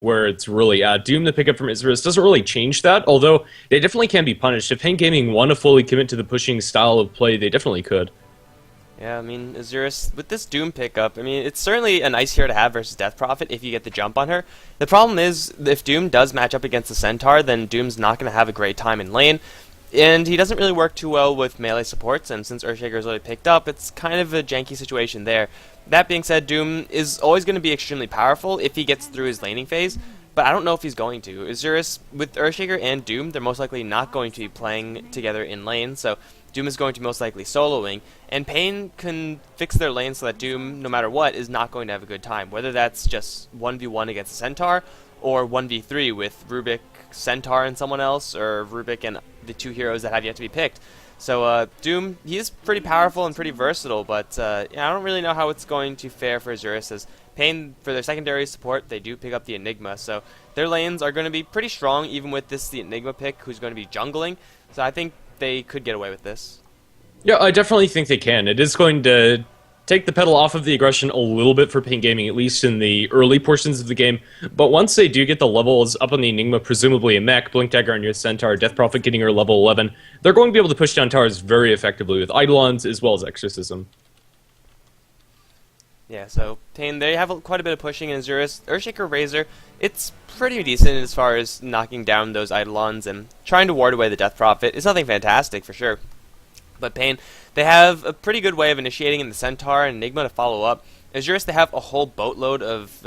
where it's really Doom the pickup from Isurus doesn't really change that, although they definitely can be punished. If Pain Gaming want to fully commit to the pushing style of play, they definitely could. Yeah, I mean, Isurus, with this Doom pickup, I mean, it's certainly a nice hero to have versus Death Prophet if you get the jump on her. The problem is, if Doom does match up against the Centaur, then Doom's not going to have a great time in lane, and he doesn't really work too well with melee supports, and since Earthshaker is already picked up, it's kind of a janky situation there. That being said, Doom is always going to be extremely powerful if he gets through his laning phase, but I don't know if he's going to. Isurus, with Earthshaker and Doom, they're most likely not going to be playing together in lane, so Doom is going to most likely soloing, and Pain can fix their lane so that Doom, no matter what, is not going to have a good time, whether that's just 1v1 against a Centaur, or 1v3 with Rubik, Centaur, and someone else, or Rubik and the two heroes that have yet to be picked. So Doom, he is pretty powerful and pretty versatile, but yeah, I don't really know how it's going to fare for Isurus, as Pain, for their secondary support, they do pick up the Enigma, so their lanes are going to be pretty strong, even with the Enigma pick, who's going to be jungling, so I think they could get away with this. Yeah, I definitely think they can. It is going to take the pedal off of the aggression a little bit for Pain Gaming, at least in the early portions of the game. But once they do get the levels up on the Enigma, presumably a mech, Blink Dagger on your Centaur, Death Prophet getting her level 11, they're going to be able to push down towers very effectively with Eidolons as well as Exorcism. Yeah, so Pain, they have quite a bit of pushing in Isurus. Earthshaker Razor, it's pretty decent as far as knocking down those Eidolons and trying to ward away the Death Prophet. It's nothing fantastic for sure. But Pain, they have a pretty good way of initiating in the Centaur and Enigma to follow up. Isurus, they have a whole boatload of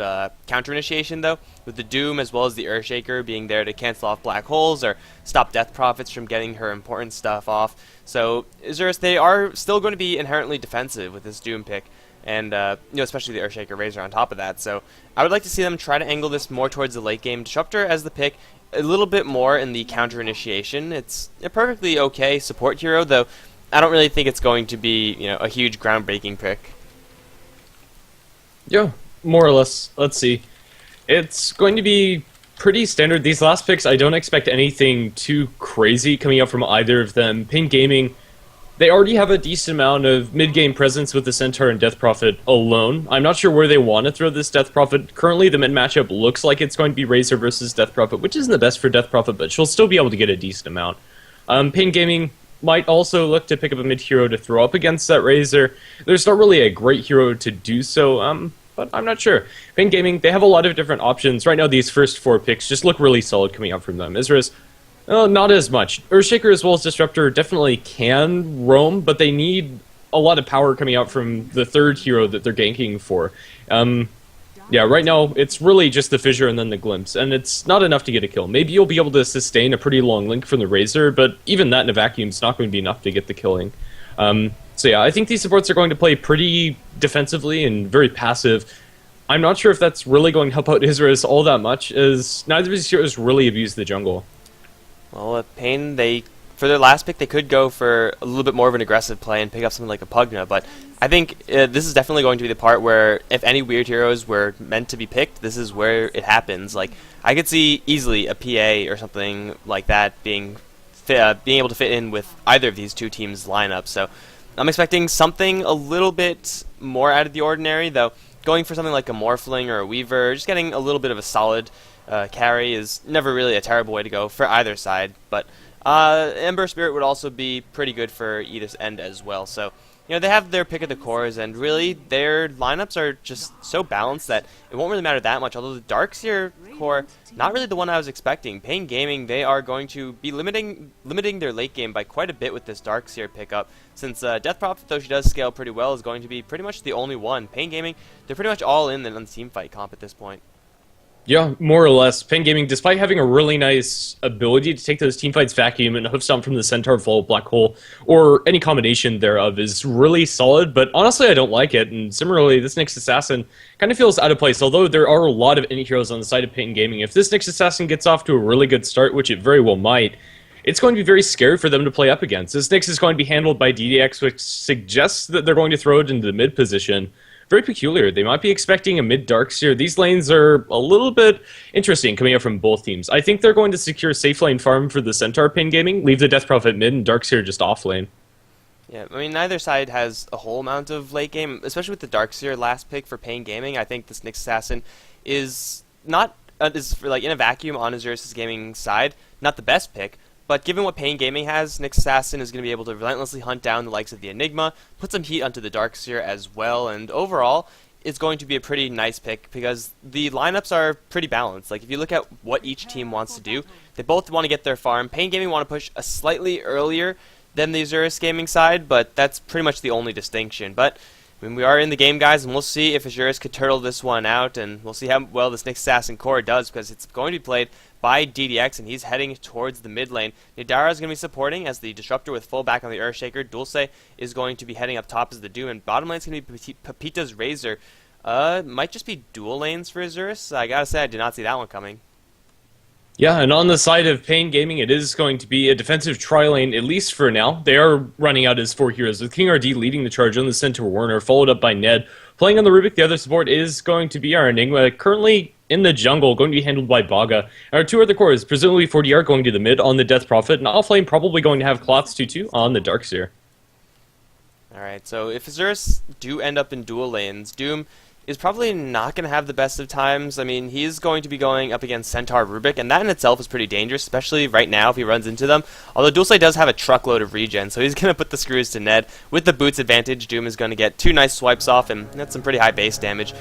counter-initiation, though, with the Doom as well as the Earthshaker being there to cancel off black holes or stop Death Prophets from getting her important stuff off. So Isurus, they are still going to be inherently defensive with this Doom pick, and especially the Earthshaker Razor on top of that. So I would like to see them try to angle this more towards the late game. Disruptor as the pick, a little bit more in the counter-initiation. It's a perfectly okay support hero, though I don't really think it's going to be, a huge groundbreaking pick. Yeah, more or less. Let's see. It's going to be pretty standard. These last picks, I don't expect anything too crazy coming out from either of them. Pain Gaming, they already have a decent amount of mid-game presence with the Centaur and Death Prophet alone. I'm not sure where they want to throw this Death Prophet. Currently, the mid matchup looks like it's going to be Razor versus Death Prophet, which isn't the best for Death Prophet, but she'll still be able to get a decent amount. Pain Gaming might also look to pick up a mid-hero to throw up against that Razor. There's not really a great hero to do so, but I'm not sure. Pain Gaming, they have a lot of different options. Right now, these first four picks just look really solid coming out from them. Isurus, not as much. Earthshaker as well as Disruptor definitely can roam, but they need a lot of power coming out from the third hero that they're ganking for. Yeah, right now, it's really just the Fissure and then the Glimpse, and it's not enough to get a kill. Maybe you'll be able to sustain a pretty long link from the Razor, but even that in a vacuum is not going to be enough to get the killing. So yeah, I think these supports are going to play pretty defensively and very passive. I'm not sure if that's really going to help out Isurus all that much, as neither of these heroes really abuse the jungle. Well, at Pain, for their last pick, they could go for a little bit more of an aggressive play and pick up something like a Pugna, but I think this is definitely going to be the part where if any weird heroes were meant to be picked, this is where it happens. Like, I could see easily a PA or something like that being able to fit in with either of these two teams' lineups, so I'm expecting something a little bit more out of the ordinary, though going for something like a Morphling or a Weaver, just getting a little bit of a solid carry is never really a terrible way to go for either side, but Ember Spirit would also be pretty good for either end as well. So, they have their pick of the cores, and really their lineups are just so balanced that it won't really matter that much. Although the Darkseer core, not really the one I was expecting. Pain Gaming, they are going to be limiting their late game by quite a bit with this Darkseer pickup, since Death Prophet, though she does scale pretty well, is going to be pretty much the only one. Pain Gaming, they're pretty much all in on the teamfight comp at this point. Yeah, more or less. Pain Gaming, despite having a really nice ability to take those teamfights vacuum and hoof stomp from the Centaur, Vault, Black Hole, or any combination thereof, is really solid, but honestly I don't like it, and similarly, this Nyx Assassin kind of feels out of place, although there are a lot of indie heroes on the side of Pain Gaming. If this Nyx Assassin gets off to a really good start, which it very well might, it's going to be very scary for them to play up against. This Nyx is going to be handled by DDX, which suggests that they're going to throw it into the mid position. Very peculiar. They might be expecting a mid-Darkseer. These lanes are a little bit interesting coming out from both teams. I think they're going to secure safe lane farm for the Centaur Pain Gaming, leave the Death Prophet mid, and Darkseer just off lane. Yeah, I mean, neither side has a whole amount of late game, especially with the Darkseer last pick for Pain Gaming. I think this Nyx Assassin is not is for, like, in a vacuum on Isurus' gaming side, not the best pick. But given what Pain Gaming has, Nick Assassin is going to be able to relentlessly hunt down the likes of the Enigma, put some heat onto the Darkseer as well, and overall, it's going to be a pretty nice pick because the lineups are pretty balanced. Like, if you look at what each team wants to do, they both want to get their farm. Pain Gaming want to push a slightly earlier than the Isurus gaming side, but that's pretty much the only distinction. But I mean, we are in the game, guys, and we'll see if Isurus could turtle this one out, and we'll see how well this Nick Assassin core does, because it's going to be played by DDX, and he's heading towards the mid lane. Nidara is going to be supporting as the Disruptor with full back on the Earthshaker. Dulce is going to be heading up top as the Doom, and bottom lane is going to be Pepita's Razor. Might just be dual lanes for Isurus. I gotta say, I did not see that one coming. Yeah, and on the side of Pain Gaming, it is going to be a defensive tri-lane, at least for now. They are running out as 4 heroes, with King RD leading the charge on the Centaur Warner, followed up by Ned. Playing on the Rubik, the other support is going to be our Enigma, currently in the jungle, going to be handled by Baga. And our two other cores, presumably 40R going to the mid on the Death Prophet, and Offlane probably going to have Cloths 2-2 on the Darkseer. Alright, so if Isurus do end up in dual lanes, Doom is probably not going to have the best of times. I mean, he is going to be going up against Centaur Rubik, and that in itself is pretty dangerous, especially right now if he runs into them. Although Dulce does have a truckload of regen, so he's going to put the screws to Ned. With the boots advantage, Doom is going to get 2 nice swipes off, and that's some pretty high base damage.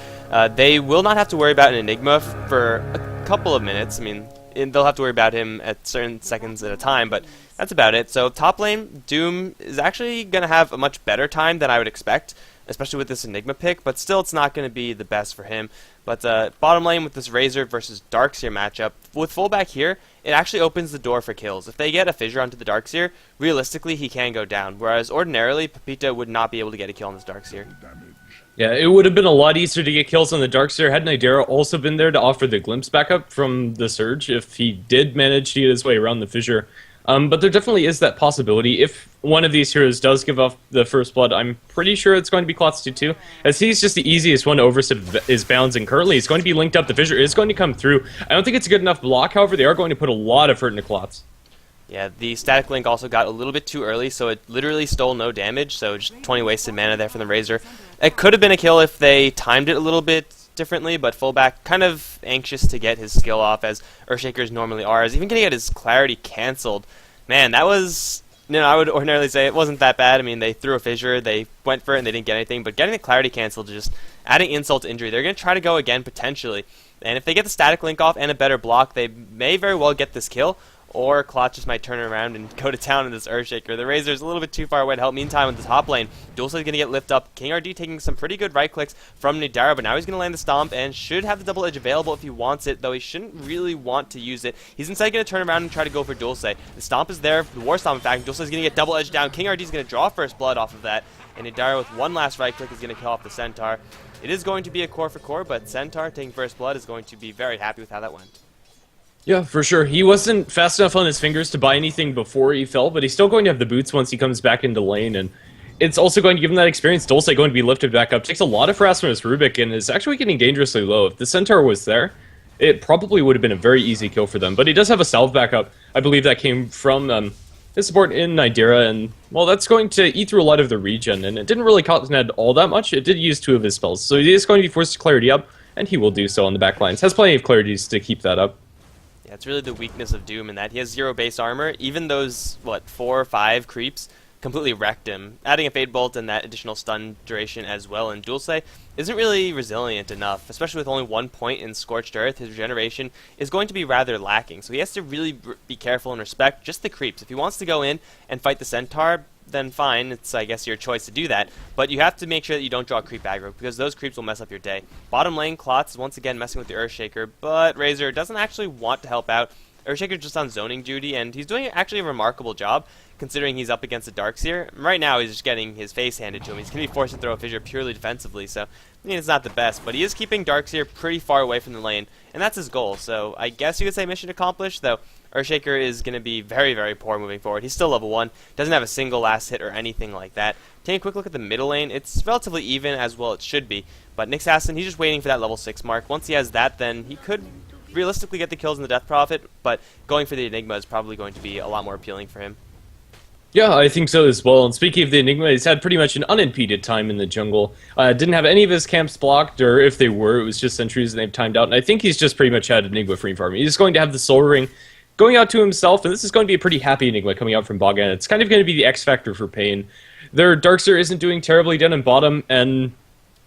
They will not have to worry about an Enigma for a couple of minutes. I mean, they'll have to worry about him at certain seconds at a time, but that's about it. So top lane, Doom is actually going to have a much better time than I would expect, especially with this Enigma pick, but still it's not going to be the best for him. But bottom lane with this Razor versus Darkseer matchup, with fullback here, it actually opens the door for kills. If they get a Fissure onto the Darkseer, realistically he can go down, whereas ordinarily Pepita would not be able to get a kill on this Darkseer. Yeah, it would have been a lot easier to get kills on the Darkseer had Nidara also been there to offer the glimpse backup from the Surge if he did manage to get his way around the Fissure. But there definitely is that possibility. If one of these heroes does give off the first blood, I'm pretty sure it's going to be Cloths 2-2, as he's just the easiest one to overstep his bounds, and currently he's going to be linked up. The Fissure is going to come through. I don't think it's a good enough block, however, they are going to put a lot of hurt into Cloths. Yeah, the static link also got a little bit too early, so it literally stole no damage, so just 20 wasted mana there from the Razor. It could have been a kill if they timed it a little bit differently, but fullback kind of anxious to get his skill off, as Earthshakers normally are, as even getting at his clarity cancelled. Man, that was, I would ordinarily say it wasn't that bad. I mean, they threw a Fissure, they went for it, and they didn't get anything, but getting the clarity cancelled is just adding insult to injury. They're going to try to go again, potentially, and if they get the static link off and a better block, they may very well get this kill, or Cloth just might turn around and go to town in this Earthshaker. The Razor's a little bit too far away to help. Meantime, with the top lane, Dulce is going to get lift up. King RD taking some pretty good right clicks from Nidara, but now he's going to land the Stomp and should have the double edge available if he wants it, though he shouldn't really want to use it. He's instead going to turn around and try to go for Dulce. The Stomp is there, the War Stomp in fact. Dulce is going to get double edge down. King RD is going to draw first blood off of that, and Nidara with one last right click is going to kill off the Centaur. It is going to be a core for core, but Centaur taking first blood is going to be very happy with how that went. Yeah, for sure. He wasn't fast enough on his fingers to buy anything before he fell, but he's still going to have the boots once he comes back into lane, and it's also going to give him that experience. Dulce going to be lifted back up, takes a lot of harassment as Rubik, and is actually getting dangerously low. If the Centaur was there, it probably would have been a very easy kill for them, but he does have a salve backup. I believe that came from his support in Nidara, and, well, that's going to eat through a lot of the regen, and it didn't really cost Ned all that much. It did use 2 of his spells, so he is going to be forced to clarity up, and he will do so on the back lines. Has plenty of clarities to keep that up. Yeah, it's really the weakness of Doom in that he has 0 base armor. Even those, 4 or 5 creeps completely wrecked him. Adding a Fade Bolt and that additional stun duration as well in Dulce isn't really resilient enough, especially with only 1 point in Scorched Earth. His regeneration is going to be rather lacking, so he has to really be careful and respect just the creeps. If he wants to go in and fight the Centaur, then fine, it's, I guess, your choice to do that. But you have to make sure that you don't draw creep aggro, because those creeps will mess up your day. Bottom lane, Cloths is once again messing with the Earthshaker, but Razor doesn't actually want to help out. Earthshaker's just on zoning duty, and he's doing actually a remarkable job, considering he's up against a Darkseer. Right now, he's just getting his face handed to him. He's going to be forced to throw a Fissure purely defensively, so I mean, it's not the best, but he is keeping Darkseer pretty far away from the lane, and that's his goal. So I guess you could say mission accomplished, though Earthshaker is going to be very, very poor moving forward. He's still level 1, doesn't have a single last hit or anything like that. Taking a quick look at the middle lane, it's relatively even, as well it should be, but Nick Assassin, he's just waiting for that level 6 mark. Once he has that, then he could realistically get the kills in the Death Prophet, but going for the Enigma is probably going to be a lot more appealing for him. Yeah, I think so as well. And speaking of the Enigma, he's had pretty much an unimpeded time in the jungle. Didn't have any of his camps blocked, or if they were, it was just sentries and they've timed out. And I think he's just pretty much had Enigma free farm. He's going to have the Soul Ring going out to himself, and this is going to be a pretty happy Enigma coming out from Bogan. It's kind of going to be the X factor for Pain. Their Darkseer isn't doing terribly down in bottom, and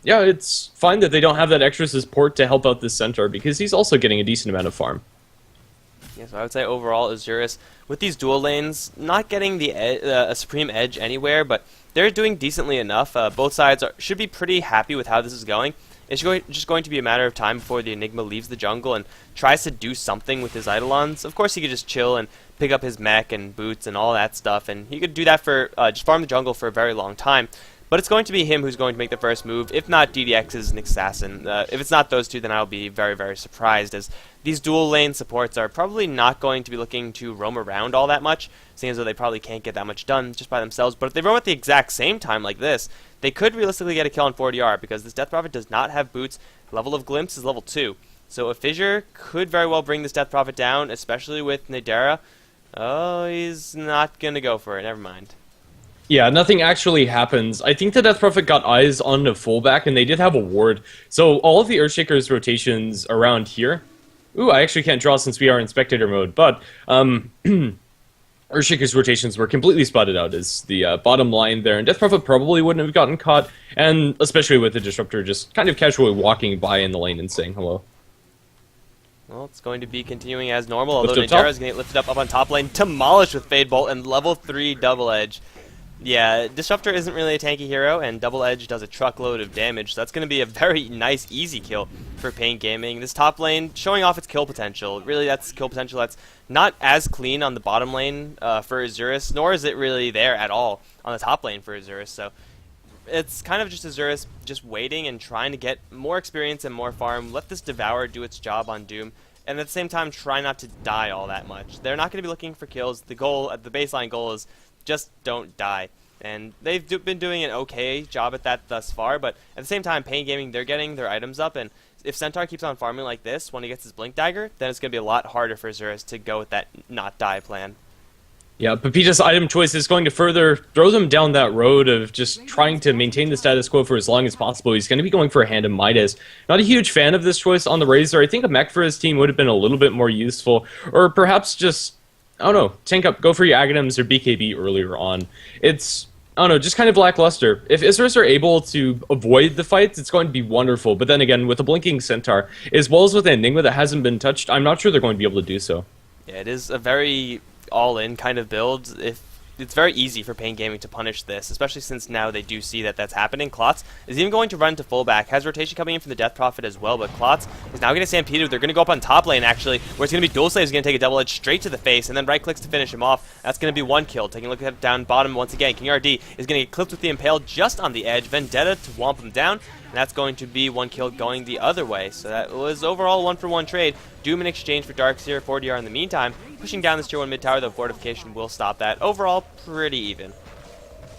yeah, it's fine that they don't have that extra support to help out this Centaur, because he's also getting a decent amount of farm. Yeah, so I would say overall, Isurus, with these dual lanes, not getting a supreme edge anywhere, but they're doing decently enough. Both sides should be pretty happy with how this is going. It's just going to be a matter of time before the Enigma leaves the jungle and tries to do something with his Eidolons. Of course, he could just chill and pick up his mech and boots and all that stuff, and he could do that for just farm the jungle for a very long time. But it's going to be him who's going to make the first move, if not DDX's Nick Assassin. If it's not those two, then I'll be very, very surprised, as these dual lane supports are probably not going to be looking to roam around all that much, seeing as though they probably can't get that much done just by themselves. But if they roam at the exact same time like this, they could realistically get a kill on 40R, because this Death Prophet does not have boots. Level of Glimpse is level 2. So a Fissure could very well bring this Death Prophet down, especially with Nadera. Oh, he's not going to go for it. Never mind. Yeah, nothing actually happens. I think the Death Prophet got eyes on the fullback, and they did have a ward. So all of the Earthshaker's rotations around here... Ooh, I actually can't draw since we are in spectator mode, but Earthshaker's rotations were completely spotted out as the bottom line there, and Death Prophet probably wouldn't have gotten caught, and especially with the Disruptor just kind of casually walking by in the lane and saying hello. Well, it's going to be continuing as normal, although Lift up Nadera is going to get lifted up on top lane, demolished with Fade Bolt and level 3 Double Edge. Yeah, Disruptor isn't really a tanky hero, and Double Edge does a truckload of damage, so that's going to be a very nice, easy kill for Pain Gaming. This top lane showing off its kill potential. Really, that's kill potential that's not as clean on the bottom lane for Isurus, nor is it really there at all on the top lane for Isurus. So it's kind of just Isurus just waiting and trying to get more experience and more farm, let this Devour do its job on Doom, and at the same time try not to die all that much. They're not going to be looking for kills. The goal, the baseline goal is just don't die. And they've been doing an okay job at that thus far, but at the same time, Pain Gaming, they're getting their items up, and if Centaur keeps on farming like this when he gets his Blink Dagger, then it's going to be a lot harder for Isurus to go with that not die plan. Yeah, Pepita's item choice is going to further throw them down that road of just trying to maintain the status quo for as long as possible. He's going to be going for a Hand of Midas. Not a huge fan of this choice on the Razor. I think a mech for his team would have been a little bit more useful, or perhaps just, I don't know, tank up, go for your Aghanims or BKB earlier on. It's, I don't know, just kind of lackluster. If Isurus are able to avoid the fights, it's going to be wonderful. But then again, with a Blinking Centaur, as well as with an Enigma that hasn't been touched, I'm not sure they're going to be able to do so. Yeah, it is a very all-in kind of build. It's very easy for Pain Gaming to punish this, especially since now they do see that that's happening. Klotz is even going to run to fullback, has rotation coming in from the Death Prophet as well, but Klotz is now going to stampede. They're going to go up on top lane, actually, where it's going to be Dual Slave is going to take a double edge straight to the face, and then right-clicks to finish him off. That's going to be one kill. Taking a look at down bottom once again, King RD is going to get clipped with the Impale just on the edge. Vendetta to womp him down, and that's going to be one kill going the other way. So that was overall 1-for-1 trade. Doom in exchange for Darkseer, 40R in the meantime. Pushing down this tier 1 mid tower, though fortification will stop that. Overall, pretty even.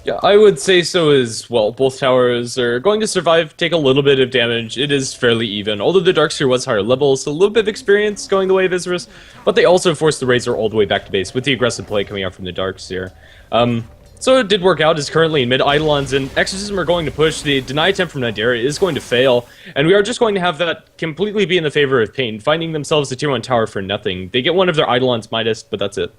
Yeah, I would say so as well. Both towers are going to survive, take a little bit of damage. It is fairly even. Although the Darkseer was higher level, so a little bit of experience going the way of Isurus, but they also forced the Razor all the way back to base with the aggressive play coming out from the Darkseer. So it did work out, is currently in mid. Eidolons and Exorcism are going to push. The deny attempt from Nadera is going to fail, and we are just going to have that completely be in the favor of Pain, finding themselves a tier 1 tower for nothing. They get one of their Eidolons Midas, but that's it.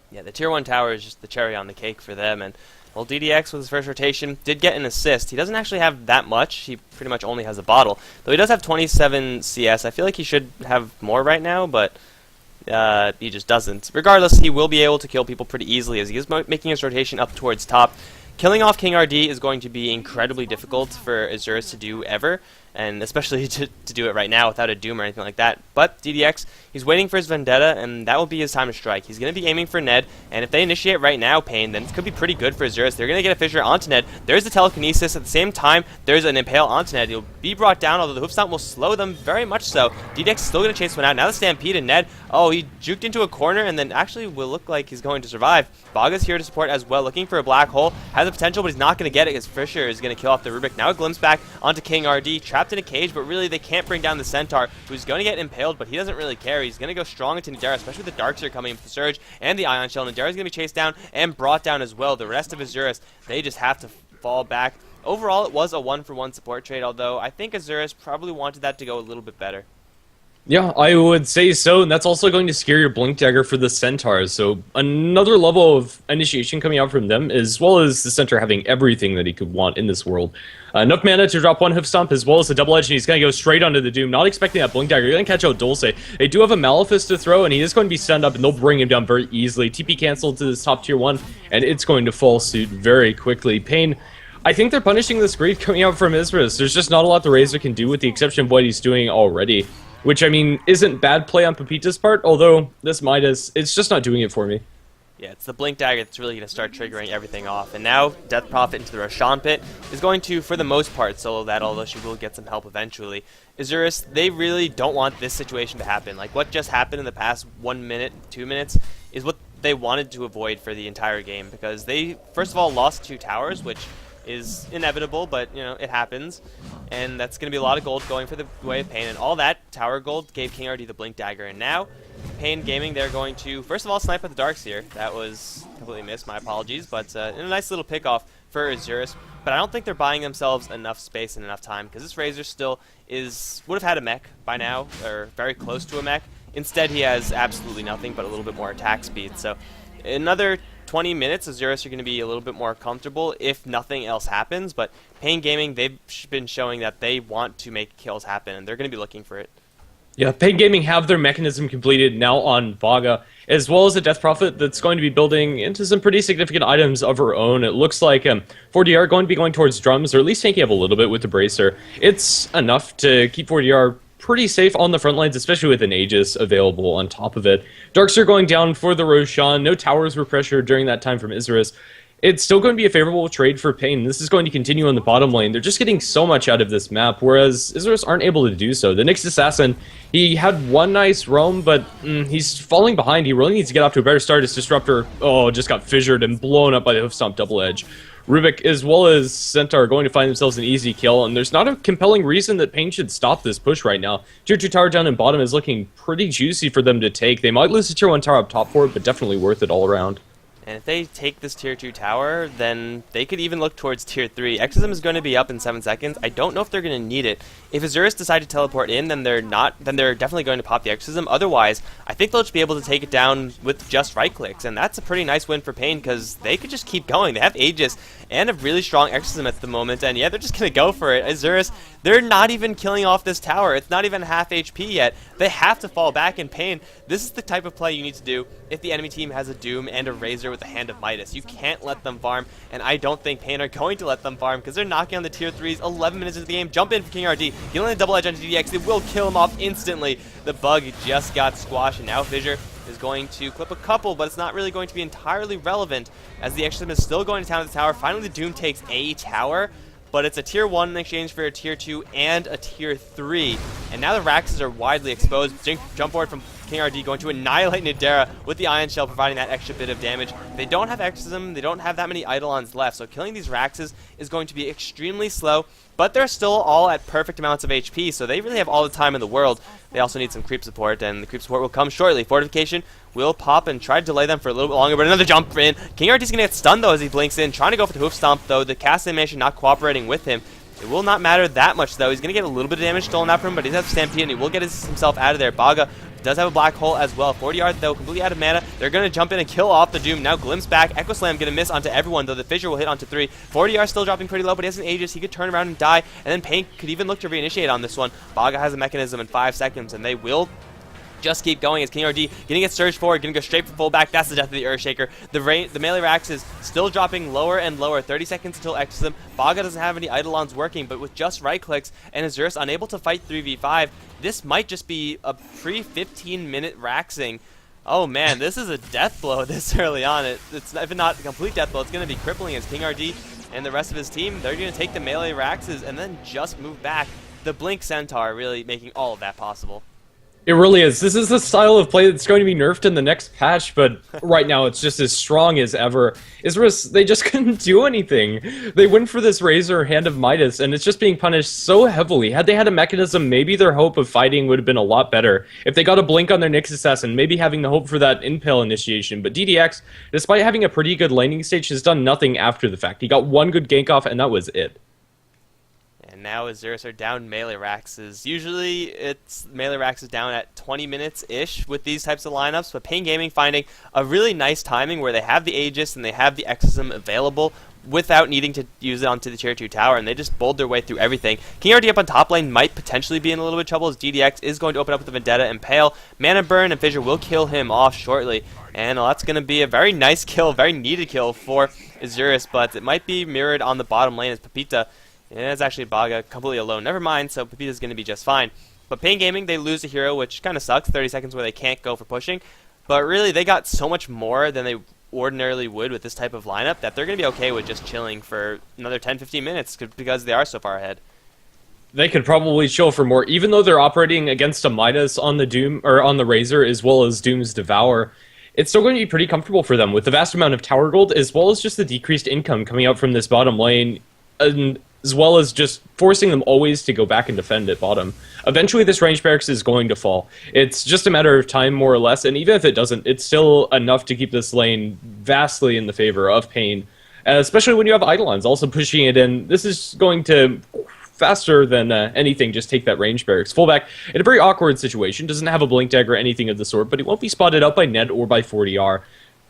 Yeah, the tier 1 tower is just the cherry on the cake for them, and well, DDX with his first rotation did get an assist. He doesn't actually have that much. He pretty much only has a bottle, though he does have 27 CS. I feel like he should have more right now, but he just doesn't. Regardless, he will be able to kill people pretty easily as he is making his rotation up towards top. Killing off King RD is going to be incredibly difficult for Isurus to do ever, and especially to do it right now without a Doom or anything like that. But DDX, he's waiting for his Vendetta, and that will be his time to strike. He's going to be aiming for Ned, and if they initiate right now, Pain, then it could be pretty good for Isurus. They're going to get a Fissure onto Ned. There's the Telekinesis. At the same time, there's an Impale onto Ned. He'll be brought down, although the Hoof Stomp will slow them very much so. DDX is still going to chase one out. Now the Stampede and Ned, oh, he juked into a corner, and then actually will look like he's going to survive. Baga's here to support as well, looking for a black hole. Has the potential, but he's not going to get it because Fissure is going to kill off the Rubik. Now it glimpses back onto King RD. Traps trapped in a cage, but really they can't bring down the Centaur, who's going to get impaled, but he doesn't really care. He's going to go strong into Nadera, especially with the Darkseer coming in with the Surge and the Ion Shell. Nadera's going to be chased down and brought down as well. The rest of Isurus, they just have to fall back. Overall, it was a 1-for-1 support trade, although I think Isurus probably wanted that to go a little bit better. Yeah, I would say so, and that's also going to scare your Blink Dagger for the Centaurs, so another level of initiation coming out from them, as well as the Centaur having everything that he could want in this world. Enough mana to drop one Hoof Stomp, as well as the Double Edge, and he's going to go straight onto the Doom, not expecting that Blink Dagger. You're going to catch out Dulce. They do have a Malefice to throw, and he is going to be stunned up, and they'll bring him down very easily. TP canceled to this top tier 1, and it's going to fall suit very quickly. Pain, I think they're punishing this greed coming out from Isurus. There's just not a lot the Razor can do with the exception of what he's doing already. Which, I mean, isn't bad play on Pepita's part, although this Midas, it's just not doing it for me. Yeah, it's the Blink Dagger that's really going to start triggering everything off. And now, Death Prophet into the Roshan Pit is going to, for the most part, solo that, although she will get some help eventually. Isurus, they really don't want this situation to happen. Like, what just happened in the past 1 minute, 2 minutes, is what they wanted to avoid for the entire game. Because they, first of all, lost 2 towers, which is inevitable, but, you know, it happens. And that's going to be a lot of gold going for the way of Pain. And all that tower gold gave King RD the Blink Dagger. And now, Pain Gaming, they're going to, first of all, snipe at the Darkseer. That was completely missed, my apologies. But a nice little pick-off for Isurus. But I don't think they're buying themselves enough space and enough time. Because this Razor still would have had a mech by now, or very close to a mech. Instead, he has absolutely nothing but a little bit more attack speed. So another 20 minutes, Isurus are going to be a little bit more comfortable if nothing else happens, but Pain Gaming, they've been showing that they want to make kills happen, and they're going to be looking for it. Yeah, Pain Gaming have their mechanism completed now on Vaga, as well as a Death Prophet that's going to be building into some pretty significant items of her own. It looks like 4DR are going to be going towards drums, or at least tanking up a little bit with the Bracer. It's enough to keep 4DR pretty safe on the front lines, especially with an Aegis available on top of it. Darkseer going down for the Roshan. No towers were pressured during that time from Isurus. It's still going to be a favorable trade for Pain. This is going to continue on the bottom lane. They're just getting so much out of this map, whereas Isurus aren't able to do so. The Nyx Assassin, he had one nice roam, but he's falling behind. He really needs to get off to a better start. His Disruptor, just got fissured and blown up by the Hoof Stomp Double Edge. Rubik, as well as Centaur, are going to find themselves an easy kill, and there's not a compelling reason that Pain should stop this push right now. Tier 2 tower down in bottom is looking pretty juicy for them to take. They might lose the Tier 1 tower up top for it, but definitely worth it all around. And if they take this Tier 2 tower, then they could even look towards Tier 3. Exorcism is going to be up in 7 seconds. I don't know if they're going to need it. If Isurus decide to teleport in, then they're definitely going to pop the Exorcism. Otherwise, I think they'll just be able to take it down with just right clicks. And that's a pretty nice win for Pain, because they could just keep going. They have Aegis and a really strong Exorcism at the moment. And yeah, they're just going to go for it. Isurus, they're not even killing off this tower. It's not even half HP yet. They have to fall back in Pain. This is the type of play you need to do if the enemy team has a Doom and a Razor with a Hand of Midas. You can't let them farm, and I don't think Pain are going to let them farm, because they're knocking on the Tier 3s 11 minutes into the game. Jump in for King RD. Healing the Double Edge onto DDX. They will kill him off instantly. The bug just got squashed, and now Fissure is going to clip a couple, but it's not really going to be entirely relevant, as the Exorcism is still going to town at the tower. Finally, the Doom takes a tower, but it's a Tier 1 in exchange for a Tier 2 and a Tier 3. And now the Raxes are widely exposed. Jump board from King RD going to annihilate Nadera with the Ion Shell, providing that extra bit of damage. They don't have Exorcism, they don't have that many Eidolons left, so killing these Raxes is going to be extremely slow, but they're still all at perfect amounts of HP, so they really have all the time in the world. They also need some creep support, and the creep support will come shortly. Fortification will pop and try to delay them for a little bit longer, but another jump in. King RD's going to get stunned, though, as he blinks in, trying to go for the Hoof Stomp, though. The cast animation not cooperating with him. It will not matter that much, though. He's going to get a little bit of damage stolen out from him, but he does have Stampede, and he will get himself out of there. Baga does have a black hole as well. 40-yard, though, completely out of mana. They're going to jump in and kill off the Doom. Now Glimpse back. Echo Slam going to miss onto everyone, though the Fissure will hit onto 3. 40-yard still dropping pretty low, but he has an Aegis. He could turn around and die, and then Pain could even look to reinitiate on this one. Baga has a mechanism in 5 seconds, and they will just keep going as King RD getting it surged forward, going to go straight for fullback. That's the death of the Earthshaker. The melee Rax is still dropping lower and lower. 30 seconds until Exorcism. Baga doesn't have any Eidolons working, but with just right clicks and Isurus unable to fight 3v5, this might just be a pre-15-minute Raxing. Oh man, this is a death blow this early on. It's if not a complete death blow, it's going to be crippling as King RD and the rest of his team, they're going to take the melee Raxes and then just move back. The Blink Centaur really making all of that possible. It really is. This is the style of play that's going to be nerfed in the next patch, but right now it's just as strong as ever. Isurus, they just couldn't do anything. They went for this Razor Hand of Midas, and it's just being punished so heavily. Had they had a mechanism, maybe their hope of fighting would have been a lot better. If they got a blink on their Nyx Assassin, maybe having the hope for that Impale initiation. But DDX, despite having a pretty good laning stage, has done nothing after the fact. He got one good gank off, and that was it. And now Isurus are down melee Raxes. Usually it's melee Rax is down at 20 minutes-ish with these types of lineups, but Pain Gaming finding a really nice timing where they have the Aegis and they have the Exorcism available without needing to use it onto the tier 2 tower, and they just bowled their way through everything. King RD up on top lane might potentially be in a little bit of trouble as DDX is going to open up with the Vendetta and Pale. Mana Burn and Fissure will kill him off shortly, and that's going to be a very nice kill, very needed kill for Isurus, but it might be mirrored on the bottom lane as Pepita. Yeah, it's actually Baga completely alone. Never mind, so Pepita's going to be just fine. But Pain Gaming, they lose a hero, which kind of sucks. 30 seconds where they can't go for pushing. But really, they got so much more than they ordinarily would with this type of lineup that they're going to be okay with just chilling for another 10-15 minutes because they are so far ahead. They could probably chill for more, even though they're operating against a Midas on the Doom or on the Razor as well as Doom's Devour. It's still going to be pretty comfortable for them with the vast amount of tower gold as well as just the decreased income coming out from this bottom lane, and as well as just forcing them always to go back and defend at bottom. Eventually this range barracks is going to fall. It's just a matter of time, more or less, and even if it doesn't, it's still enough to keep this lane vastly in the favor of Pain, especially when you have Eidolons also pushing it in. This is going to, faster than anything, just take that range barracks. Fullback, in a very awkward situation, doesn't have a blink dagger or anything of the sort, but he won't be spotted out by Ned or by 40R.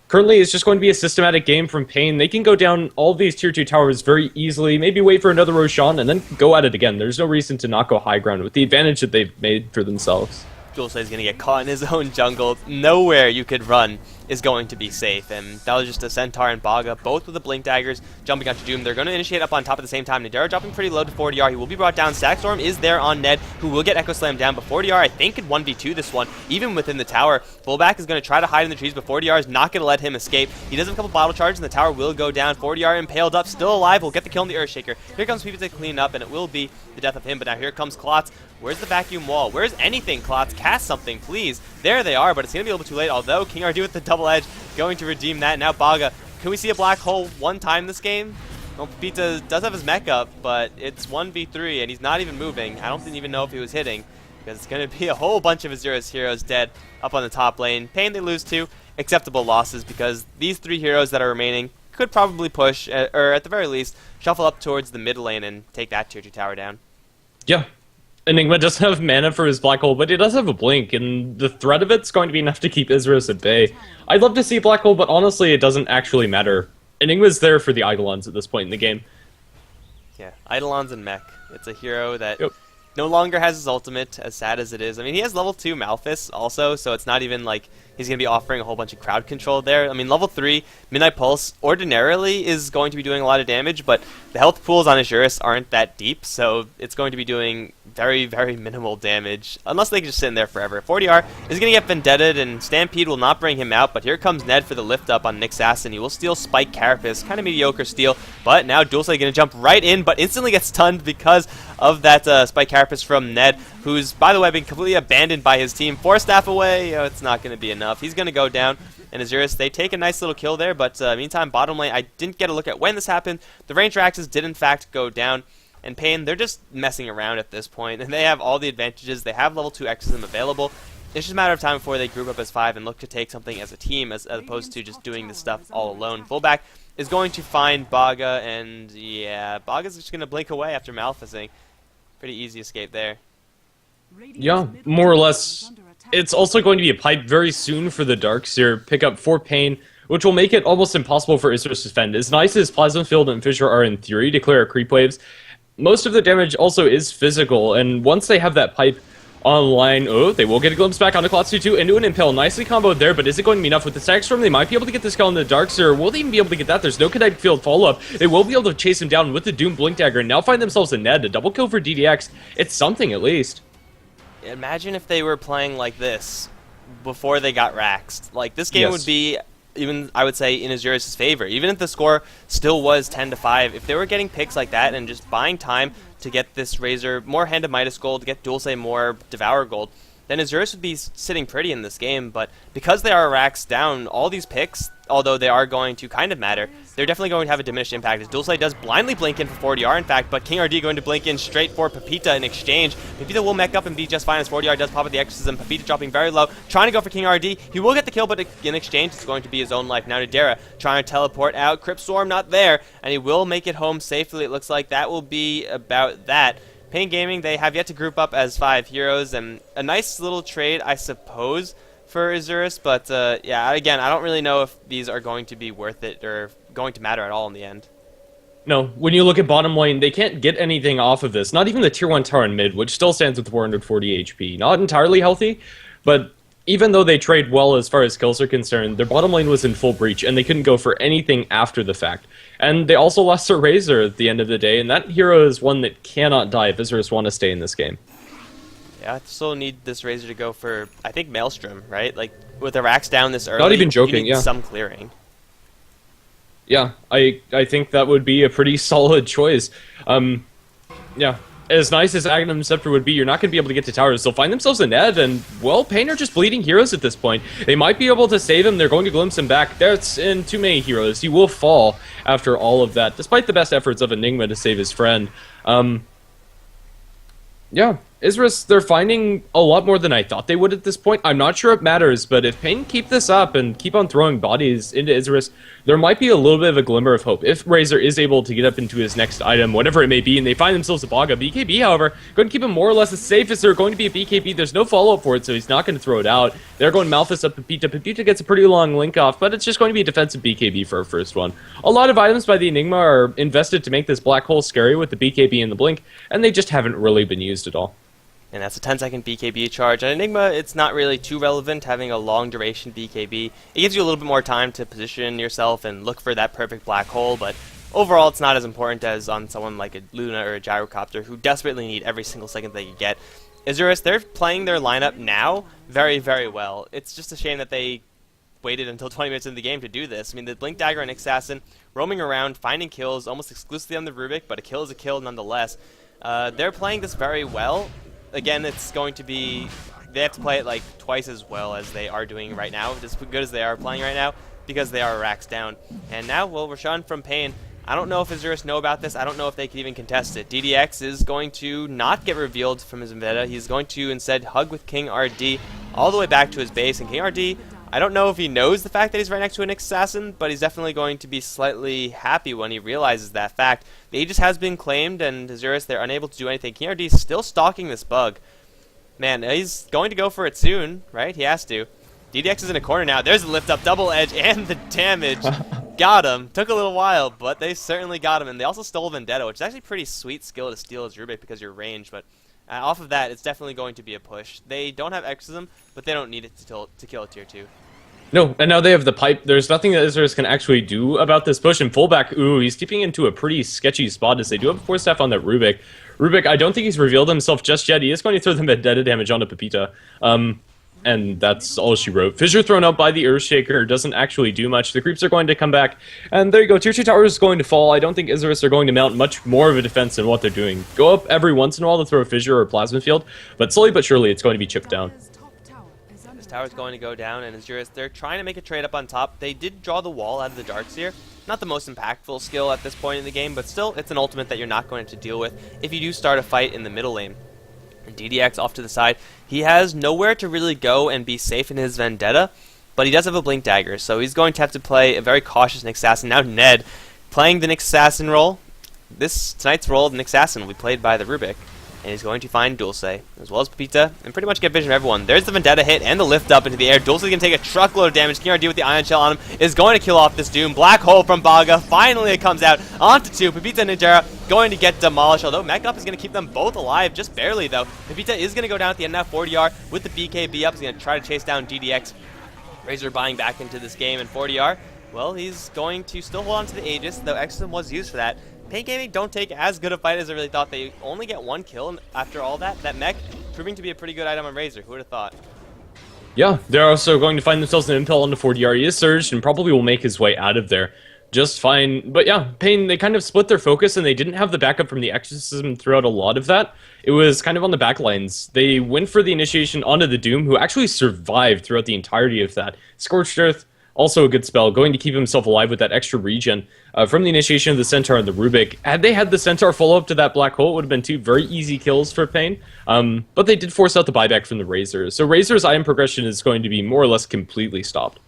Currently, it's just going to be a systematic game from Pain. They can go down all these tier 2 towers very easily, maybe wait for another Roshan, and then go at it again. There's no reason to not go high ground with the advantage that they've made for themselves. Dulce is going to get caught in his own jungle. Nowhere you could run is going to be safe, and that was just a Centaur and Baga, both with the Blink Daggers, jumping onto Doom. They're going to initiate up on top at the same time. Nadara dropping pretty low to 40R. He will be brought down. Stackstorm is there on Ned, who will get Echo Slam down, but 40R, I think, could 1v2 this one, even within the tower. Fullback is going to try to hide in the trees, but 40R is not going to let him escape. He does have a couple bottle charges, and the tower will go down. 40R impaled up, still alive, will get the kill on the Earthshaker. Here comes Phoebe to clean up, and it will be the death of him, but now here comes Klotz. Where's the vacuum wall? Where's anything, Klotz? Cast something, please. There they are, but it's going to be a little bit too late, although King RD with the double edge going to redeem that. Now Baga. Can we see a black hole one time this game? Well, Pepita does have his mech up, but it's 1v3, and he's not even moving. I don't even know if he was hitting, because it's going to be a whole bunch of Isurus heroes dead up on the top lane. Pain they lose to. Acceptable losses, because these 3 heroes that are remaining could probably push, or at the very least, shuffle up towards the mid lane and take that tier 2 tower down. Yeah. Enigma doesn't have mana for his black hole, but he does have a blink, and the threat of it's going to be enough to keep Isurus at bay. I'd love to see black hole, but honestly, it doesn't actually matter. Enigma's there for the Eidolons at this point in the game. Yeah, Eidolons and mech. It's a hero that no longer has his ultimate, as sad as it is. I mean, he has level 2 Malphus also, so it's not even like he's going to be offering a whole bunch of crowd control there. I mean, level 3 Midnight Pulse ordinarily is going to be doing a lot of damage, but the health pools on Isurus aren't that deep, so it's going to be doing very, very minimal damage, unless they can just sit in there forever. 40R is going to get Vendetted, and Stampede will not bring him out, but here comes Ned for the lift up on Nyx Assassin. He will steal Spike Carapace, kind of mediocre steal, but now Dulce going to jump right in, but instantly gets stunned because of that Spike Carapace from Ned, who's, by the way, been completely abandoned by his team. 4 staff away, it's not going to be enough. He's going to go down, and Isurus, they take a nice little kill there, but meantime, bottom lane, I didn't get a look at when this happened. The range axes did, in fact, go down, and Pain, they're just messing around at this point, and they have all the advantages. They have level 2 Exorcism available. It's just a matter of time before they group up as 5 and look to take something as a team, as opposed to just doing this stuff all alone. Fullback is going to find Baga, and yeah, Baga's just going to blink away after Malphusing. Pretty easy escape there. Yeah, more or less. It's also going to be a pipe very soon for the Darkseer pickup for Pain, which will make it almost impossible for Isurus to defend. As nice as Plasma Field and Fissure are in theory to clear creep waves, most of the damage also is physical, and once they have that pipe online, they will get a glimpse back onto Klotz 2 into an Impale. Nicely comboed there, but is it going to be enough with the Stackstorm? They might be able to get this kill on the Darkseer. Will they even be able to get that? There's no kinetic field follow-up. They will be able to chase him down with the Doom Blink Dagger and now find themselves a Ned. A double kill for DDX. It's something, at least. Imagine if they were playing like this before they got raxed. Like, this game would be, even, I would say, in Isurus' favor. Even if the score still was 10-5, if they were getting picks like that and just buying time to get this Razor more Hand of Midas gold, to get Dulce more Devour gold, then Isurus would be sitting pretty in this game, but because they are racks down, all these picks, although they are going to kind of matter, they're definitely going to have a diminished impact, as Dulce does blindly blink in for 40R, in fact, but King RD going to blink in straight for Pepita in exchange. Pepita will mech up and be just fine, as 40R does pop at the Exorcism. Pepita dropping very low, trying to go for King RD. He will get the kill, but in exchange, it's going to be his own life. Now Nadera trying to teleport out, Crypt Storm not there, and he will make it home safely. It looks like that will be about that. Pain Gaming, they have yet to group up as 5 heroes, and a nice little trade, I suppose, for Isurus, but yeah, again, I don't really know if these are going to be worth it or going to matter at all in the end. No, when you look at bottom lane, they can't get anything off of this. Not even the tier 1 tower in mid, which still stands with 440 HP. Not entirely healthy, but even though they trade well as far as kills are concerned, their bottom lane was in full breach, and they couldn't go for anything after the fact. And they also lost their Razor at the end of the day, and that hero is one that cannot die if Isurus want to stay in this game. Yeah, I still need this Razor to go for, I think, Maelstrom, right? Like, with the racks down this early, not even joking, you need yeah. some clearing. Yeah, I think that would be a pretty solid choice. Yeah, as nice as Agnum Scepter would be, you're not going to be able to get to towers. They'll find themselves a Ned, and, well, Pain are just bleeding heroes at this point. They might be able to save him. They're going to glimpse him back. That's in too many heroes. He will fall after all of that, despite the best efforts of Enigma to save his friend. Yeah, Isurus, they're finding a lot more than I thought they would at this point. I'm not sure it matters, but if Pain keep this up and keep on throwing bodies into Isurus, there might be a little bit of a glimmer of hope. If Razor is able to get up into his next item, whatever it may be, and they find themselves a Baga, BKB, however, going to keep him more or less as safe as they're going to be a BKB. There's no follow-up for it, so he's not going to throw it out. They're going Malphus up Pepita. Pepita gets a pretty long link off, but it's just going to be a defensive BKB for our first one. A lot of items by the Enigma are invested to make this black hole scary with the BKB and the blink, and they just haven't really been used at all. And that's a 10-second BKB charge. On Enigma, it's not really too relevant having a long duration BKB. It gives you a little bit more time to position yourself and look for that perfect black hole, but overall it's not as important as on someone like a Luna or a Gyrocopter who desperately need every single second they can get. Isurus, they're playing their lineup now very, very well. It's just a shame that they waited until 20 minutes in the game to do this. I mean, the Blink Dagger and Assassin roaming around, finding kills almost exclusively on the Rubik, but a kill is a kill nonetheless. They're playing this very well. Again, it's going to be, they have to play it like twice as well as they are doing right now, as good as they are playing right now, because they are racks down. And now, well, Rashawn from Pain, I don't know if Isurus know about this, I don't know if they can even contest it. DDX is going to not get revealed from his vendetta, he's going to instead hug with King RD all the way back to his base, and King RD, I don't know if he knows the fact that he's right next to an Assassin, but he's definitely going to be slightly happy when he realizes that fact. The Aegis has been claimed, and Isurus, they're unable to do anything. King RD is still stalking this bug. Man, he's going to go for it soon, right? He has to. DDX is in a corner now. There's the lift up, double edge, and the damage. Got him. Took a little while, but they certainly got him. And they also stole Vendetta, which is actually a pretty sweet skill to steal as Rubik because you're ranged, but off of that, it's definitely going to be a push. They don't have Exorcism, but they don't need it to kill a tier 2. No, and now they have the pipe. There's nothing that Isurus can actually do about this push. And fullback, ooh, he's keeping into a pretty sketchy spot as they do have a 4-staff on that Rubik. Rubik, I don't think he's revealed himself just yet. He is going to throw the Vendetta damage onto Pepita. And that's all she wrote. Fissure thrown out by the Earthshaker doesn't actually do much. The creeps are going to come back. And there you go. Tier 2 tower is going to fall. I don't think Isurus are going to mount much more of a defense than what they're doing. Go up every once in a while to throw a Fissure or Plasma Field. But slowly but surely, it's going to be chipped down. This tower's going to go down, and Isurus, they're trying to make a trade up on top. They did draw the wall out of the Darkseer. Not the most impactful skill at this point in the game, but still, it's an ultimate that you're not going to deal with if you do start a fight in the middle lane. And DDX off to the side, he has nowhere to really go and be safe in his Vendetta, but he does have a Blink Dagger, so he's going to have to play a very cautious Nyx Assassin. Now Ned, playing the Nyx Assassin role. Tonight's role of Nyx Assassin will be played by the Rubik. And he's going to find Dulce, as well as Pepita, and pretty much get vision of everyone. There's the Vendetta hit and the lift up into the air. Dulce is going to take a truckload of damage. King RD with the Ion Shell on him is going to kill off this Doom. Black Hole from Baga. Finally it comes out onto 2. Pepita and Ninjara going to get demolished, although Mech Up is going to keep them both alive, just barely though. Pepita is going to go down at the end now, 40R with the BKB up. He's going to try to chase down DDX. Razor buying back into this game, and 40R, well, he's going to still hold on to the Aegis, though Exorcism was used for that. Pain Gaming don't take as good a fight as I really thought. They only get 1 kill, and after all that, that mech proving to be a pretty good item on Razor. Who would have thought? Yeah, they're also going to find themselves an impel on the 40R. He is surged and probably will make his way out of there. just fine. But yeah, Pain, they kind of split their focus and they didn't have the backup from the Exorcism throughout a lot of that. It was kind of on the back lines. They went for the initiation onto the Doom, who actually survived throughout the entirety of that. Scorched Earth, also a good spell, going to keep himself alive with that extra regen from the initiation of the Centaur and the Rubik. Had they had the Centaur follow up to that Black Hole, it would have been two very easy kills for Pain. But they did force out the buyback from the Razor. So Razor's item progression is going to be more or less completely stopped.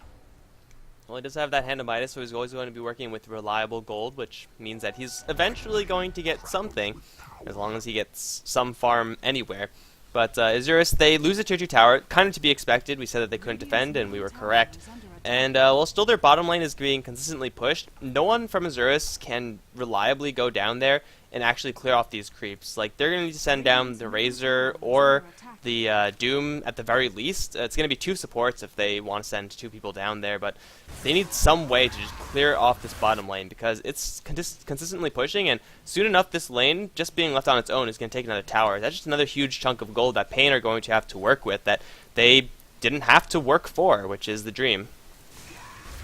Well, he does have that Hand of Midas, so he's always going to be working with reliable gold, which means that he's eventually going to get something, as long as he gets some farm anywhere. But Isurus, they lose a tier 2 tower, kind of to be expected. We said that they couldn't defend, and we were correct. And while still their bottom lane is being consistently pushed, no one from Isurus can reliably go down there and actually clear off these creeps. Like, they're going to need to send down the Razor or the Doom at the very least. It's going to be 2 supports if they want to send 2 people down there, but they need some way to just clear off this bottom lane because it's consistently pushing, and soon enough this lane, just being left on its own, is going to take another tower. That's just another huge chunk of gold that Pain are going to have to work with that they didn't have to work for, which is the dream.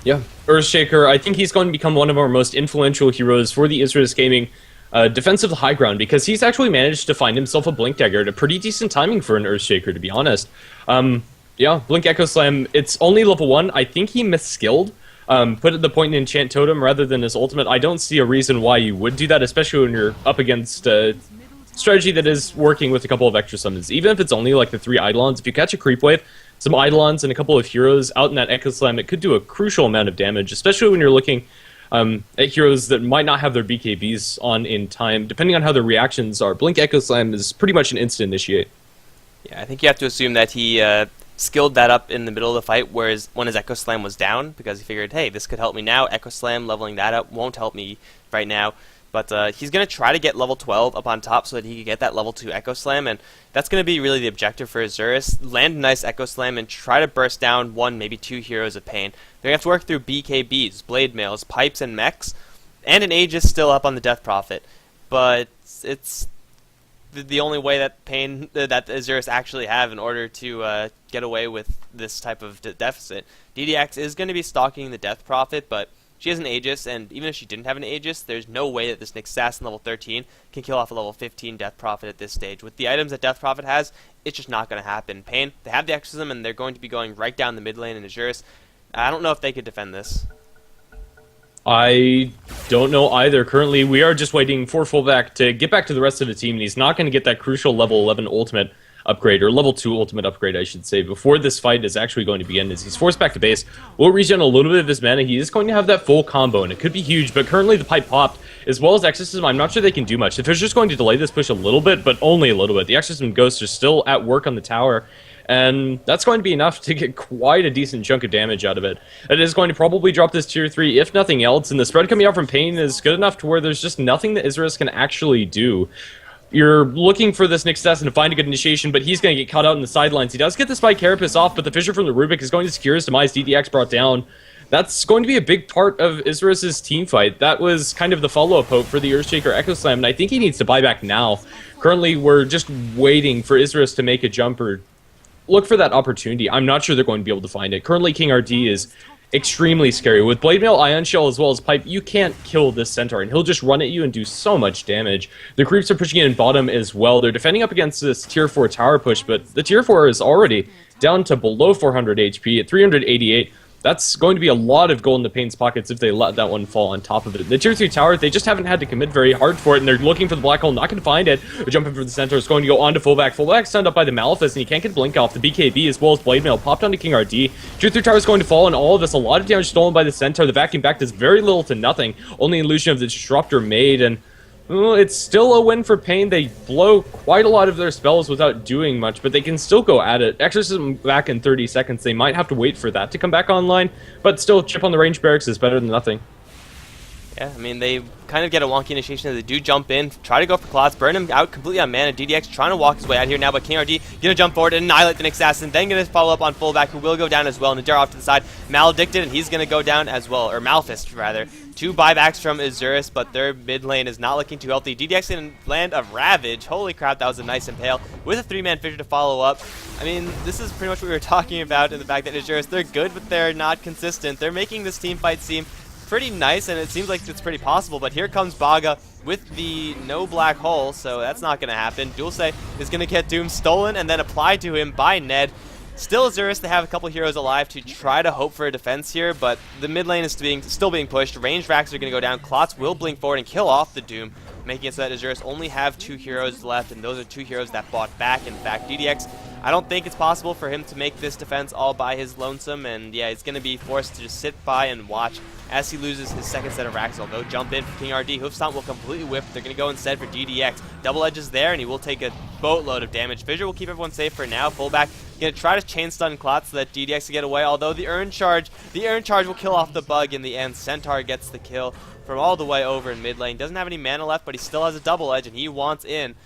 Yeah, Earthshaker, I think he's going to become one of our most influential heroes for the Isurus Gaming defensive high ground, because he's actually managed to find himself a Blink Dagger at a pretty decent timing for an Earthshaker, to be honest. Yeah, Blink Echo Slam, it's only level 1. I think he misskilled. Put the point in Enchant Totem rather than his ultimate. I don't see a reason why you would do that, especially when you're up against a strategy that is working with a couple of extra summons. Even if it's only like the 3 Eidolons, if you catch a creep wave, some Eidolons and a couple of heroes out in that Echo Slam, it could do a crucial amount of damage, especially when you're looking at heroes that might not have their BKBs on in time. Depending on how their reactions are, Blink Echo Slam is pretty much an instant initiate. Yeah, I think you have to assume that he skilled that up in the middle of the fight, whereas when his Echo Slam was down, because he figured, hey, this could help me now. Echo Slam, leveling that up, won't help me right now. But he's going to try to get level 12 up on top so that he can get that level 2 Echo Slam, and that's going to be really the objective for Isurus. Land a nice Echo Slam and try to burst down 1, maybe 2 heroes of Pain. They're going to have to work through BKBs, Blade Mails, Pipes, and Mechs, and an Aegis still up on the Death Prophet. But it's the only way that Pain, that Isurus actually have in order to get away with this type of deficit. DDX is going to be stalking the Death Prophet, but she has an Aegis, and even if she didn't have an Aegis, there's no way that this Nick Assassin level 13 can kill off a level 15 Death Prophet at this stage. With the items that Death Prophet has, it's just not going to happen. Pain, they have the Exorcism, and they're going to be going right down the mid lane in Isurus. I don't know if they could defend this. I don't know either. Currently, we are just waiting for Fullback to get back to the rest of the team, and he's not going to get that crucial level 11 ultimate upgrade, or level 2 ultimate upgrade, I should say, before this fight is actually going to begin, as he's forced back to base. Will regen a little bit of his mana. He is going to have that full combo, and it could be huge, but currently the pipe popped, as well as Exorcism. I'm not sure they can do much. The Fisher's going to delay this push a little bit, but only a little bit. The Exorcism Ghosts are still at work on the tower, and that's going to be enough to get quite a decent chunk of damage out of it. It is going to probably drop this tier 3, if nothing else, and the spread coming out from Pain is good enough to where there's just nothing that Isurus can actually do. You're looking for this Nick Assassin to find a good initiation, but he's going to get caught out in the sidelines. He does get the Spike Carapace off, but the Fissure from the Rubik is going to secure his demise. DDX brought down. That's going to be a big part of Isurus' team fight. That was kind of the follow-up hope for the Earthshaker Echo Slam, and I think he needs to buy back now. Currently, we're just waiting for Isurus to make a jump or look for that opportunity. I'm not sure they're going to be able to find it. Currently, King RD is extremely scary. With Blade Mail, Ion Shell, as well as Pipe, you can't kill this Centaur, and he'll just run at you and do so much damage. The creeps are pushing in bottom as well. They're defending up against this tier 4 tower push, but the tier 4 is already down to below 400 HP at 388. That's going to be a lot of gold in the Pain's pockets if they let that one fall on top of it. The tier 3 tower, they just haven't had to commit very hard for it, and they're looking for the black hole, not going to find it. They're jumping for the Centaur, is going to go on to Fullback. Fullback's stunned up by the Malefice, and he can't get Blink off. The BKB as well as Blade Mail popped onto King RD. Tier 3 tower is going to fall, and all of this, a lot of damage stolen by the Centaur. The vacuum back does very little to nothing. Only illusion of the Disruptor made, and it's still a win for Pain. They blow quite a lot of their spells without doing much, but they can still go at it. Exorcism back in 30 seconds. They might have to wait for that to come back online, but still, chip on the range barracks is better than nothing. Yeah, I mean, they kind of get a wonky initiation. They do jump in, try to go for Clots, burn him out completely on mana. DDX trying to walk his way out here now, but King RD going to jump forward and annihilate the Nick Assassin, then going to follow up on Fullback, who will go down as well. Nadir off to the side, Maledicted, and he's going to go down as well, or Malfist, rather. 2 buybacks from Isurus, but their mid lane is not looking too healthy. DDX going to land a Ravage. Holy crap, that was a nice impale, with a 3-man Fissure to follow up. I mean, this is pretty much what we were talking about in the fact that Isurus, they're good, but they're not consistent. They're making this team fight seem pretty nice, and it seems like it's pretty possible, but here comes Baga with the no black hole, so that's not going to happen. Dulce is going to get Doom stolen and then applied to him by Ned. Still Isurus, they have a couple heroes alive to try to hope for a defense here, but the mid lane is still being pushed. Ranged racks are going to go down. Klotz will blink forward and kill off the Doom, making it so that Isurus only have 2 heroes left, and those are 2 heroes that bought back. In fact, DDX, I don't think it's possible for him to make this defense all by his lonesome, and yeah, he's going to be forced to just sit by and watch as he loses his second set of racks. They'll go jump in for King RD. Hoofstomp will completely whip. They're going to go instead for DDX. Double Edge is there, and he will take a boatload of damage. Fissure will keep everyone safe for now. Fullback going to try to chain stun Klotz so that DDX can get away, although the Urn Charge will kill off the bug in the end. Centaur gets the kill from all the way over in mid lane. Doesn't have any mana left, but he still has a double edge, and he wants in.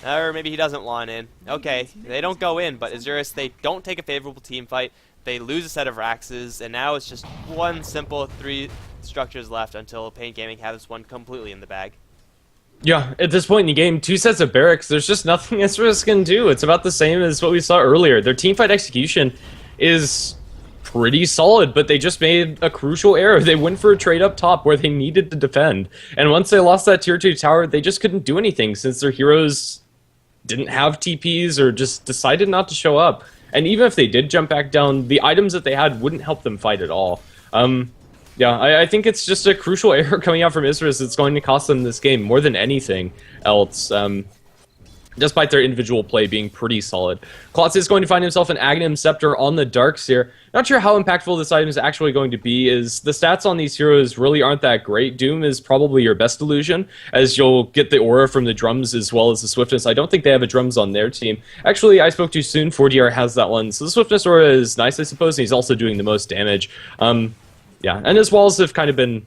Or maybe he doesn't want in. Okay, they don't go in, but Isurus, they don't take a favorable team fight. They lose a set of Raxes, and now it's just one simple 3 structures left until Pain Gaming has this one completely in the bag. Yeah, at this point in the game, 2 sets of barracks, there's just nothing Isurus can do. It's about the same as what we saw earlier. Their teamfight execution is pretty solid, but they just made a crucial error. They went for a trade up top where they needed to defend. And once they lost that tier 2 tower, they just couldn't do anything since their heroes didn't have TPs or just decided not to show up. And even if they did jump back down, the items that they had wouldn't help them fight at all. Yeah, I think it's just a crucial error coming out from Isurus that's going to cost them this game more than anything else. Despite their individual play being pretty solid. Klotz is going to find himself an Aghanim Scepter on the Darks here. Not sure how impactful this item is actually going to be, as the stats on these heroes really aren't that great. Doom is probably your best illusion, as you'll get the aura from the drums as well as the swiftness. I don't think they have a drums on their team. Actually, I spoke too soon. 4DR has that one, so the swiftness aura is nice, I suppose, and he's also doing the most damage. Yeah, and his walls have kind of been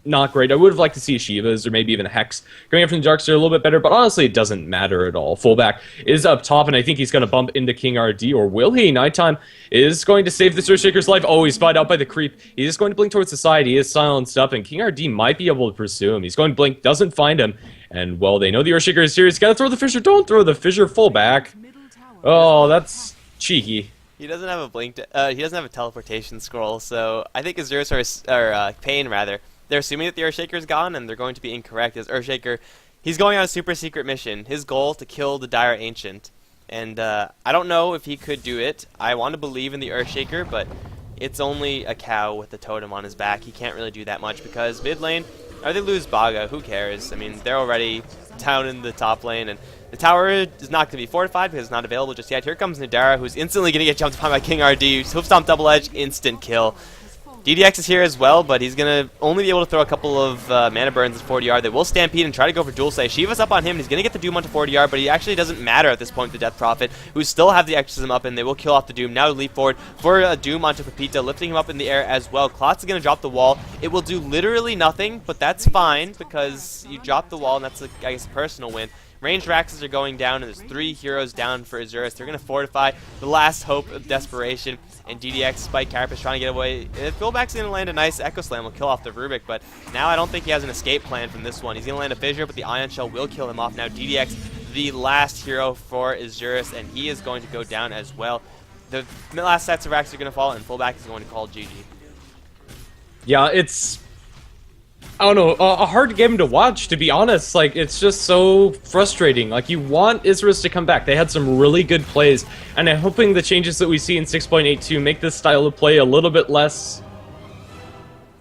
not great. I would have liked to see a Shiva's or maybe even a Hex going up from the Darks are a little bit better, but honestly, it doesn't matter at all. Fullback is up top, and I think he's going to bump into King RD, or will he? Nighttime is going to save the Earthshaker's life. Oh, he's spied out by the creep. He's just going to blink towards the side. He is silenced up, and King RD might be able to pursue him. He's going to blink, doesn't find him, and well, they know the Earthshaker is here. He's got to throw the Fissure. Don't throw the Fissure. Fullback. Oh, that's cheeky. He doesn't have a blink. He doesn't have a teleportation scroll, so I think Isurus or Pain rather. They're assuming that the Earthshaker is gone, and they're going to be incorrect. As Earthshaker, he's going on a super secret mission. His goal to kill the Dire Ancient, and I don't know if he could do it. I want to believe in the Earthshaker, but it's only a cow with a totem on his back. He can't really do that much because mid lane, or they lose Baga. Who cares? I mean, they're already down in the top lane, and the tower is not going to be fortified because it's not available just yet. Here comes Nadara, who's instantly going to get jumped upon by King RD. Hoofstomp double edge, instant kill. DDX is here as well, but he's going to only be able to throw a couple of mana burns at 40R. They will Stampede and try to go for Dual Say. Shiva's up on him, and he's going to get the Doom onto 40R, but he actually doesn't matter at this point to Death Prophet, who still have the Exorcism up, and they will kill off the Doom. Now leap forward for a Doom onto Pepita, lifting him up in the air as well. Klotz is going to drop the wall. It will do literally nothing, but that's fine, because you drop the wall, and that's, I guess, a personal win. Ranged Raxes are going down, and there's 3 heroes down for Isurus. They're going to fortify the last hope of desperation, and DDX, Spike Carapace trying to get away. If Fullback's going to land a nice Echo Slam, will kill off the Rubik, but now I don't think he has an escape plan from this one. He's going to land a Fissure, but the Ion Shell will kill him off. Now DDX, the last hero for Isurus, and he is going to go down as well. The last sets of Raxes are going to fall, and Fullback is going to call GG. Yeah, it's, I don't know, a hard game to watch, to be honest. Like, it's just so frustrating. Like, you want Isurus to come back. They had some really good plays, and I'm hoping the changes that we see in 6.82 make this style of play a little bit less,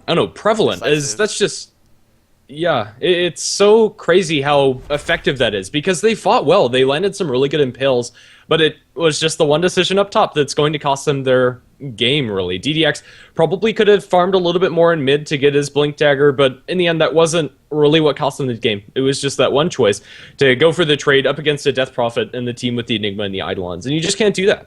I don't know, prevalent. As that's just, yeah, it's so crazy how effective that is, because they fought well. They landed some really good impales, but it was just the one decision up top that's going to cost them their game, really. DDX probably could have farmed a little bit more in mid to get his Blink Dagger, but in the end, that wasn't really what cost them the game. It was just that one choice to go for the trade up against a Death Prophet and the team with the Enigma and the Eidolons, and you just can't do that.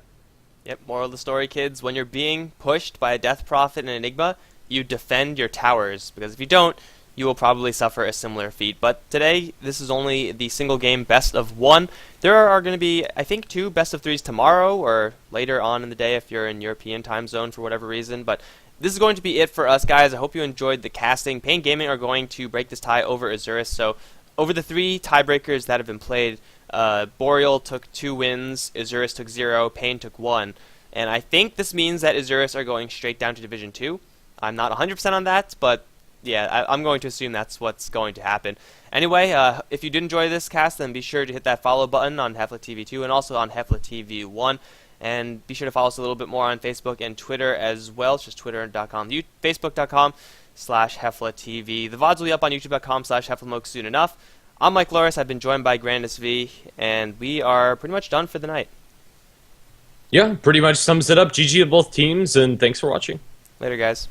Yep, moral of the story, kids. When you're being pushed by a Death Prophet and an Enigma, you defend your towers, because if you don't, you will probably suffer a similar feat. But today, this is only the single game best of 1. There are going to be, I think, 2 best of 3s tomorrow or later on in the day if you're in European time zone for whatever reason. But this is going to be it for us, guys. I hope you enjoyed the casting. Pain Gaming are going to break this tie over Isurus. So over the 3 tiebreakers that have been played, Boreal took 2 wins, Isurus took 0, Pain took 1. And I think this means that Isurus are going straight down to Division 2. I'm not 100% on that, but yeah, I'm going to assume that's what's going to happen. Anyway, if you did enjoy this cast, then be sure to hit that follow button on HeflaTV 2 and also on HeflaTV 1. And be sure to follow us a little bit more on Facebook and Twitter as well. It's just twitter.com, facebook.com/HeflaTV. The VODs will be up on youtube.com/HeflaMoke soon enough. I'm Mike Loris. I've been joined by Grandis V, and we are pretty much done for the night. Yeah, pretty much sums it up. GG to both teams, and thanks for watching. Later, guys.